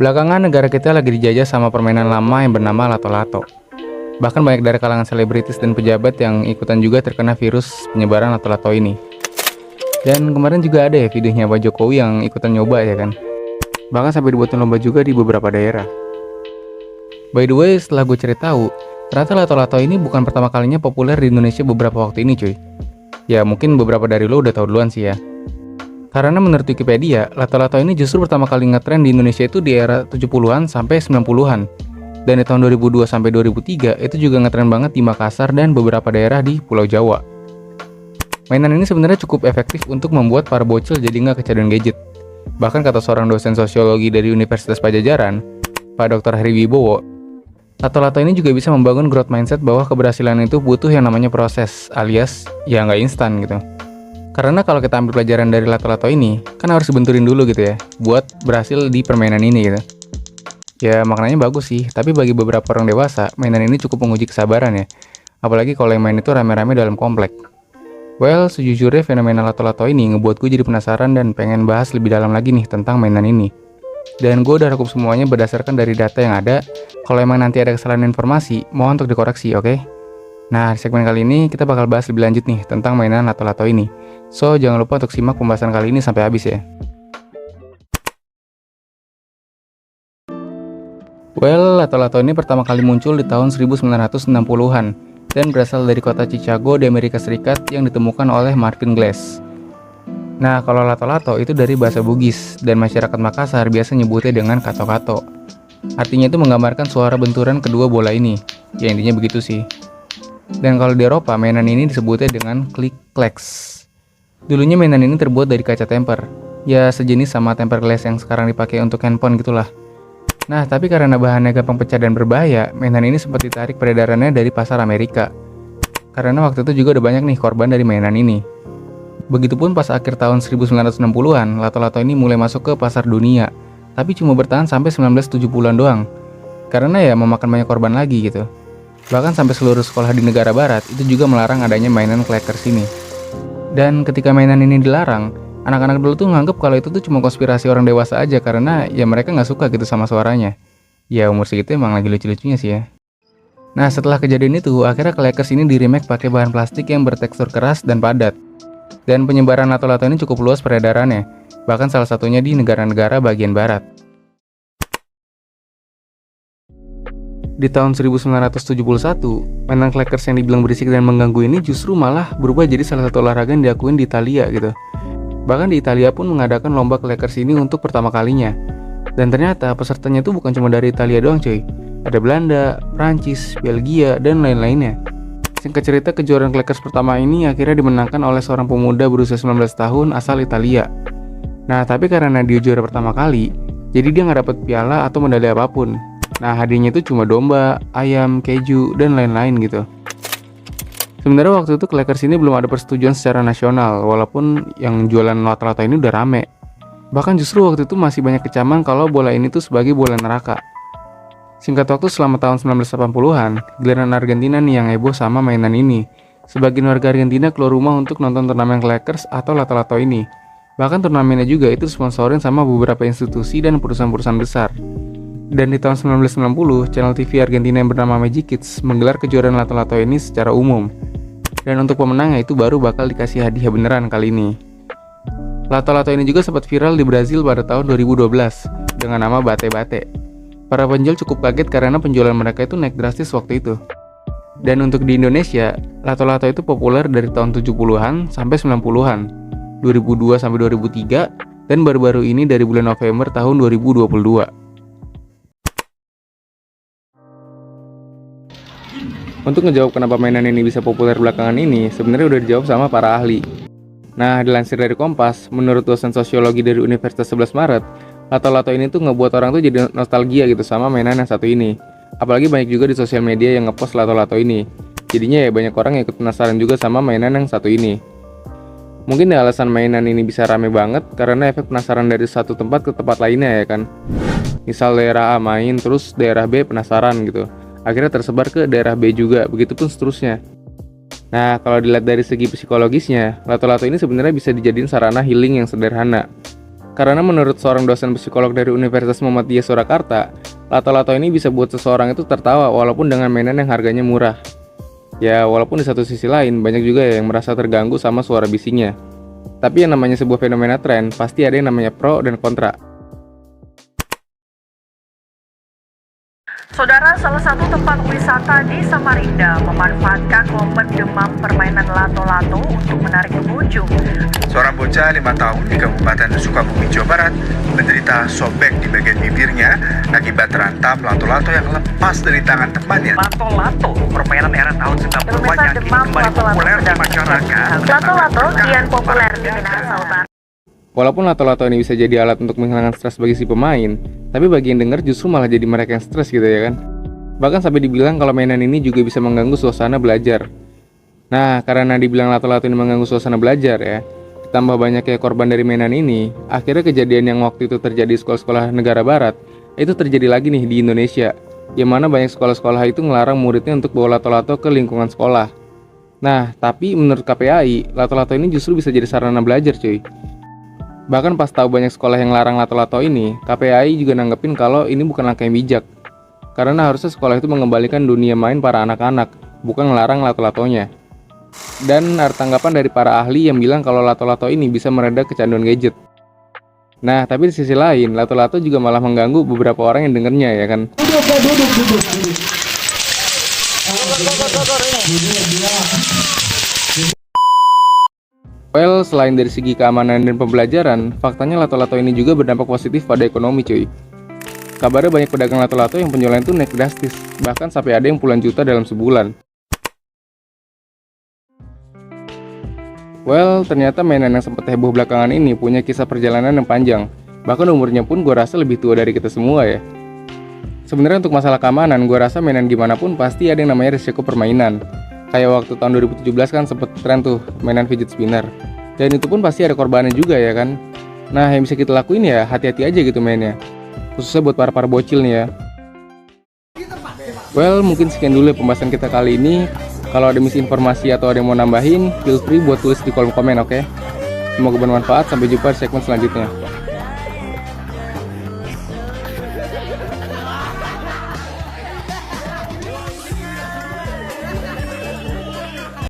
Belakangan negara kita lagi dijajah sama permainan lama yang bernama lato-lato. Bahkan banyak dari kalangan selebritis dan pejabat yang ikutan juga terkena virus penyebaran lato-lato ini. Dan kemarin juga ada ya videonya Pak Jokowi yang ikutan nyoba ya kan. Bahkan sampai dibuatin lomba juga di beberapa daerah. By the way, setelah gue cari tahu, ternyata lato-lato ini bukan pertama kalinya populer di Indonesia beberapa waktu ini cuy. Ya mungkin beberapa dari lo udah tahu duluan sih ya. Karena menurut Wikipedia, lato-lato ini justru pertama kali ngetren di Indonesia itu di era 70-an sampai 90-an. Dan di tahun 2002 sampai 2003 itu juga ngetren banget di Makassar dan beberapa daerah di Pulau Jawa. Mainan ini sebenarnya cukup efektif untuk membuat para bocil jadi nggak kecanduan gadget. Bahkan kata seorang dosen sosiologi dari Universitas Padjadjaran, Pak Dr. Heri Wibowo, lato-lato ini juga bisa membangun growth mindset bahwa keberhasilan itu butuh yang namanya proses, alias ya nggak instan gitu. Karena kalau kita ambil pelajaran dari lato-lato ini, kan harus dibenturin dulu gitu ya, buat berhasil di permainan ini gitu. Ya maknanya bagus sih, tapi bagi beberapa orang dewasa, mainan ini cukup menguji kesabaran ya. Apalagi kalau yang main itu rame-rame dalam komplek. Well, sejujurnya fenomena lato-lato ini ngebuat gue jadi penasaran dan pengen bahas lebih dalam lagi nih tentang mainan ini. Dan gue udah rangkum semuanya berdasarkan dari data yang ada. Kalau emang nanti ada kesalahan informasi, mohon untuk dikoreksi, oke? Nah, di segmen kali ini kita bakal bahas lebih lanjut nih tentang mainan lato-lato ini. So, jangan lupa untuk simak pembahasan kali ini sampai habis ya. Well, lato-lato ini pertama kali muncul di tahun 1960-an. Dan berasal dari kota Chicago di Amerika Serikat yang ditemukan oleh Marvin Glass. Nah, kalau lato-lato itu dari bahasa Bugis, dan masyarakat Makassar biasa nyebutnya dengan kato-kato. Artinya itu menggambarkan suara benturan kedua bola ini. Ya intinya begitu sih. Dan kalau di Eropa, mainan ini disebutnya dengan click-clacks. Dulunya mainan ini terbuat dari kaca temper. Ya sejenis sama temper glass yang sekarang dipakai untuk handphone gitulah. Nah, tapi karena bahannya gampang pecah dan berbahaya, mainan ini sempat ditarik peredarannya dari pasar Amerika. Karena waktu itu juga udah banyak nih korban dari mainan ini. Begitupun pas akhir tahun 1960-an, lato-lato ini mulai masuk ke pasar dunia. Tapi cuma bertahan sampai 1970-an doang. Karena ya memakan banyak korban lagi gitu. Bahkan sampai seluruh sekolah di negara barat itu juga melarang adanya mainan clackers ini. Dan ketika mainan ini dilarang, anak-anak dulu tuh nganggep kalau itu tuh cuma konspirasi orang dewasa aja karena ya mereka nggak suka gitu sama suaranya. Ya umur segitu emang lagi lucu-lucunya sih ya. Nah setelah kejadian itu, akhirnya clackers ini di-remake pakai bahan plastik yang bertekstur keras dan padat. Dan penyebaran lato-lato ini cukup luas peredarannya, bahkan salah satunya di negara-negara bagian barat. Di tahun 1971, mainan clackers yang dibilang berisik dan mengganggu ini justru malah berubah jadi salah satu olahraga yang diakuin di Italia gitu. Bahkan di Italia pun mengadakan lomba clackers ini untuk pertama kalinya. Dan ternyata pesertanya itu bukan cuma dari Italia doang cuy. Ada Belanda, Prancis, Belgia, dan lain-lainnya. Singkat cerita, kejuaraan clackers pertama ini akhirnya dimenangkan oleh seorang pemuda berusia 19 tahun asal Italia. Nah, tapi karena dia juara pertama kali, jadi dia nggak dapet piala atau medali apapun. Nah, hadiahnya itu cuma domba, ayam, keju, dan lain-lain gitu. Sebenarnya waktu itu clackers ini belum ada persetujuan secara nasional, walaupun yang jualan lato-lato ini udah rame. Bahkan justru waktu itu masih banyak kecaman kalau bola ini tuh sebagai bola neraka. Singkat waktu selama tahun 1980-an, giliran Argentina nih yang heboh sama mainan ini. Sebagian warga Argentina keluar rumah untuk nonton turnamen clackers atau lato-lato ini. Bahkan turnamennya juga itu sponsorin sama beberapa institusi dan perusahaan-perusahaan besar. Dan di tahun 1990, channel TV Argentina yang bernama Magic Kids menggelar kejuaraan lato-lato ini secara umum. Dan untuk pemenangnya itu baru bakal dikasih hadiah beneran kali ini. Lato-lato ini juga sempat viral di Brazil pada tahun 2012 dengan nama bate-bate. Para penjual cukup kaget karena penjualan mereka itu naik drastis waktu itu. Dan untuk di Indonesia, lato-lato itu populer dari tahun 70-an sampai 90-an, 2002 sampai 2003, dan baru-baru ini dari bulan November tahun 2022. Untuk ngejawab kenapa mainan ini bisa populer belakangan ini, sebenarnya udah dijawab sama para ahli. Nah, dilansir dari Kompas, menurut dosen sosiologi dari Universitas 11 Maret, lato-lato ini tuh ngebuat orang tuh jadi nostalgia gitu sama mainan yang satu ini. Apalagi banyak juga di sosial media yang ngepost lato-lato ini. Jadinya ya banyak orang yang ikut penasaran juga sama mainan yang satu ini. Mungkin ya alasan mainan ini bisa rame banget karena efek penasaran dari satu tempat ke tempat lainnya ya kan. Misal daerah A main, terus daerah B penasaran gitu. Akhirnya tersebar ke daerah B juga, begitupun seterusnya. Nah, kalau dilihat dari segi psikologisnya, lato-lato ini sebenarnya bisa dijadiin sarana healing yang sederhana. Karena menurut seorang dosen psikolog dari Universitas Muhammadiyah Surakarta, lato-lato ini bisa buat seseorang itu tertawa walaupun dengan mainan yang harganya murah. Ya, walaupun di satu sisi lain, banyak juga yang merasa terganggu sama suara bisiknya. Tapi yang namanya sebuah fenomena tren, pasti ada yang namanya pro dan kontra. Saudara, salah satu tempat wisata di Samarinda memanfaatkan momen demam permainan lato-lato untuk menarik pengunjung. Seorang bocah 5 tahun di Kabupaten Sukabumi, Jawa Barat menderita sobek di bagian bibirnya akibat terantam lato-lato yang lepas dari tangan temannya. Lato-lato, permainan era tahun 90-an Pemirsa, yang kini demam kembali lato-lato populer di sedang masyarakat. Lato-lato kian populer di Minahasa. Walaupun lato-lato ini bisa jadi alat untuk menghilangkan stres bagi si pemain, tapi bagi yang denger justru malah jadi mereka yang stres gitu ya kan. Bahkan sampai dibilang kalau mainan ini juga bisa mengganggu suasana belajar. Nah, karena dibilang lato-lato ini mengganggu suasana belajar ya, ditambah banyaknya korban dari mainan ini, akhirnya kejadian yang waktu itu terjadi di sekolah-sekolah negara barat, itu terjadi lagi nih di Indonesia, yang mana banyak sekolah-sekolah itu ngelarang muridnya untuk bawa lato-lato ke lingkungan sekolah. Nah, tapi menurut KPAI, lato-lato ini justru bisa jadi sarana belajar cuy. Bahkan pas tahu banyak sekolah yang larang lato-lato ini, KPAI juga nanggepin kalau ini bukan langkah yang bijak. Karena harusnya sekolah itu mengembalikan dunia main para anak-anak, bukan ngelarang lato-latonya. Dan ada tanggapan dari para ahli yang bilang kalau lato-lato ini bisa mereda kecanduan gadget. Nah, tapi di sisi lain, lato-lato juga malah mengganggu beberapa orang yang dengernya ya kan. Well, selain dari segi keamanan dan pembelajaran, faktanya lato-lato ini juga berdampak positif pada ekonomi cuy. Kabarnya banyak pedagang lato-lato yang penjualan itu naik drastis, bahkan sampai ada yang puluhan juta dalam sebulan. Well, ternyata mainan yang sempat heboh belakangan ini punya kisah perjalanan yang panjang. Bahkan umurnya pun gue rasa lebih tua dari kita semua ya. Sebenarnya untuk masalah keamanan, gue rasa mainan gimana pun pasti ada yang namanya risiko permainan. Kayak waktu tahun 2017 kan sempet tren tuh mainan fidget spinner. Dan itu pun pasti ada korbannya juga ya kan. Nah, yang bisa kita lakuin ya hati-hati aja gitu mainnya. Khususnya buat para bocil nih ya. Well, mungkin sekian dulu ya pembahasan kita kali ini. Kalau ada misinformasi atau ada yang mau nambahin, feel free buat tulis di kolom komen, oke? Semoga bermanfaat, sampai jumpa di segmen selanjutnya.